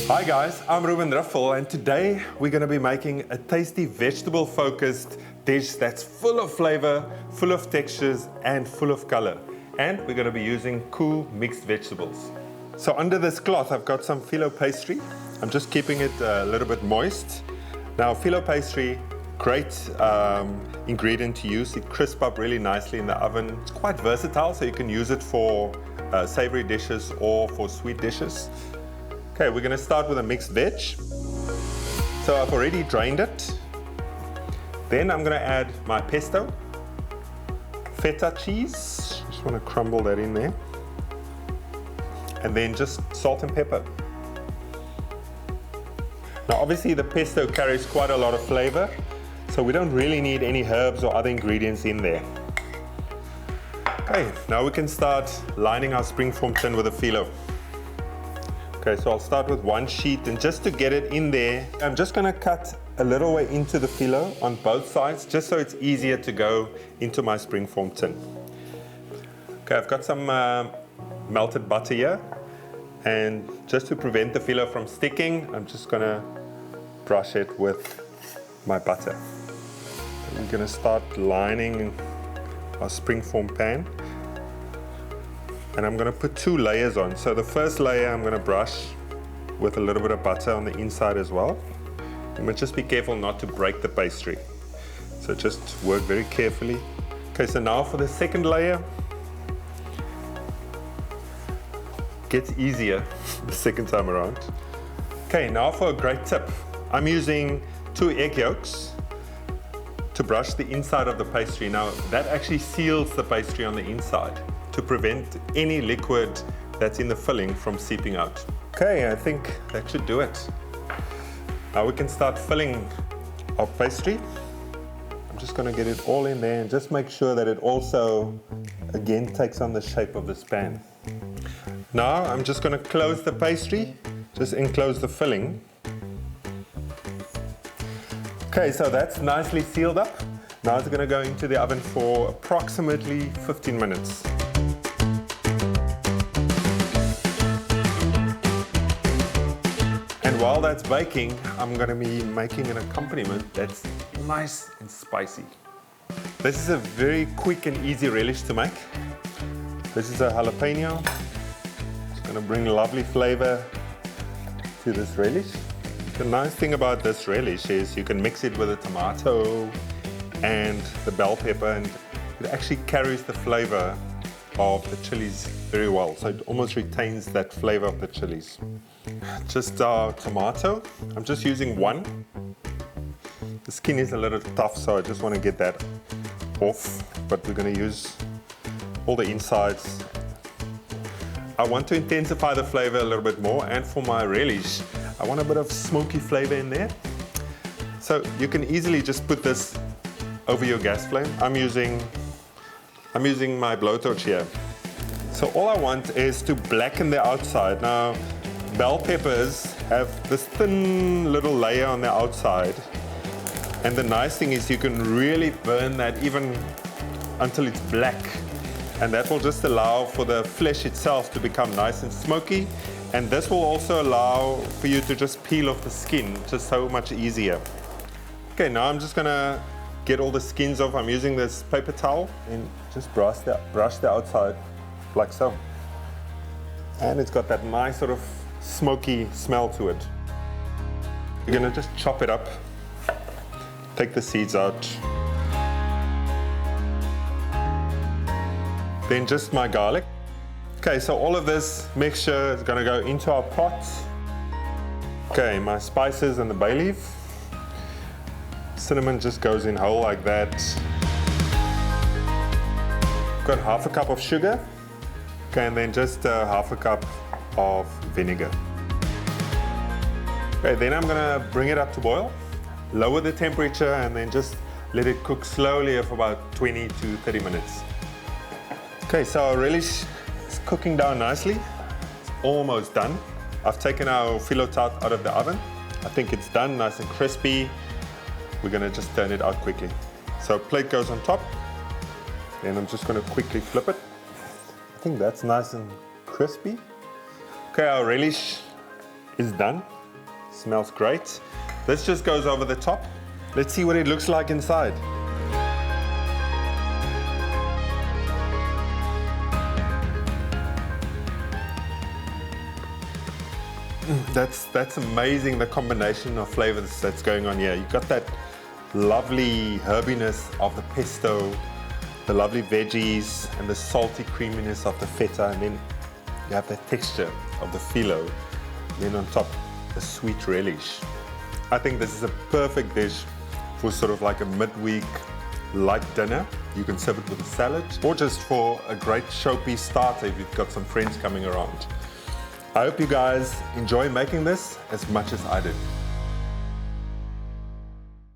Hi guys, I'm Reuben Riffel, and today we're going to be making a tasty vegetable-focused dish that's full of flavor, full of textures, and full of color. And we're going to be using KOO mixed vegetables. So under this cloth, I've got some Phyllo pastry. I'm just keeping it a little bit moist. Now, Phyllo pastry, great ingredient to use. It crisps up really nicely in the oven. It's quite versatile, so you can use it for savory dishes or for sweet dishes. Okay, we're going to start with a mixed veg. So I've already drained it. Then I'm going to add my pesto, feta cheese. Just want to crumble that in there. And then just salt and pepper. Now obviously the pesto carries quite a lot of flavor, so we don't really need any herbs or other ingredients in there. Okay, now we can start lining our springform tin with a phyllo. Okay, so I'll start with one sheet, and just to get it in there, I'm just going to cut a little way into the phyllo on both sides, just so it's easier to go into my springform tin. Okay, I've got some melted butter here, and just to prevent the phyllo from sticking, I'm just going to brush it with my butter. We're going to start lining our springform pan. And I'm going to put two layers on. So the first layer I'm going to brush with a little bit of butter on the inside as well. And just be careful not to break the pastry. So just work very carefully. Okay, so now for the second layer. Gets easier the second time around. Okay, now for a great tip. I'm using 2 egg yolks to brush the inside of the pastry. Now that actually seals the pastry on the inside, to prevent any liquid that's in the filling from seeping out. Okay, I think that should do it. Now we can start filling our pastry. I'm just going to get it all in there and just make sure that it also, again, takes on the shape of this pan. Now I'm just going to close the pastry, just enclose the filling. Okay, so that's nicely sealed up. Now it's going to go into the oven for approximately 15 minutes. And while that's baking, I'm going to be making an accompaniment that's nice and spicy. This is a very quick and easy relish to make. This is a jalapeno. It's going to bring lovely flavor to this relish. The nice thing about this relish is you can mix it with a tomato and the bell pepper, and it actually carries the flavor of the chilies very well. So it almost retains that flavor of the chilies. Just our tomato. I'm just using one. The skin is a little tough, so I just want to get that off, but we're going to use all the insides. I want to intensify the flavor a little bit more, and for my relish, I want a bit of smoky flavor in there. So you can easily just put this over your gas flame. I'm using my blowtorch here. So all I want is to blacken the outside. Now, bell peppers have this thin little layer on the outside. And the nice thing is you can really burn that even until it's black. And that will just allow for the flesh itself to become nice and smoky. And this will also allow for you to just peel off the skin, just so much easier. Okay, now I'm just gonna get all the skins off. I'm using this paper towel and just brush the outside like so. And it's got that nice sort of smoky smell to it. You're gonna just chop it up, take the seeds out. Then just my garlic. Okay, so all of this mixture is gonna go into our pot. Okay, my spices and the bay leaf. Cinnamon just goes in whole like that. Got half a cup of sugar. Okay, and then just half a cup of vinegar. Okay, then I'm gonna bring it up to boil, lower the temperature, and then just let it cook slowly for about 20 to 30 minutes. Okay, so our relish is cooking down nicely. It's almost done. I've taken our Phyllo tart out of the oven. I think it's done, nice and crispy. We're gonna just turn it out quickly. So plate goes on top. Then I'm just gonna quickly flip it. I think that's nice and crispy. Okay, our relish is done. Smells great. This just goes over the top. Let's see what it looks like inside. That's amazing, the combination of flavors that's going on here. You've got that lovely herbiness of the pesto, the lovely veggies, and the salty creaminess of the feta, and then you have the texture of the phyllo. Then on top, the sweet relish. I think this is a perfect dish for sort of like a midweek light dinner. You can serve it with a salad, or just for a great showpiece starter if you've got some friends coming around. I hope you guys enjoy making this as much as I did.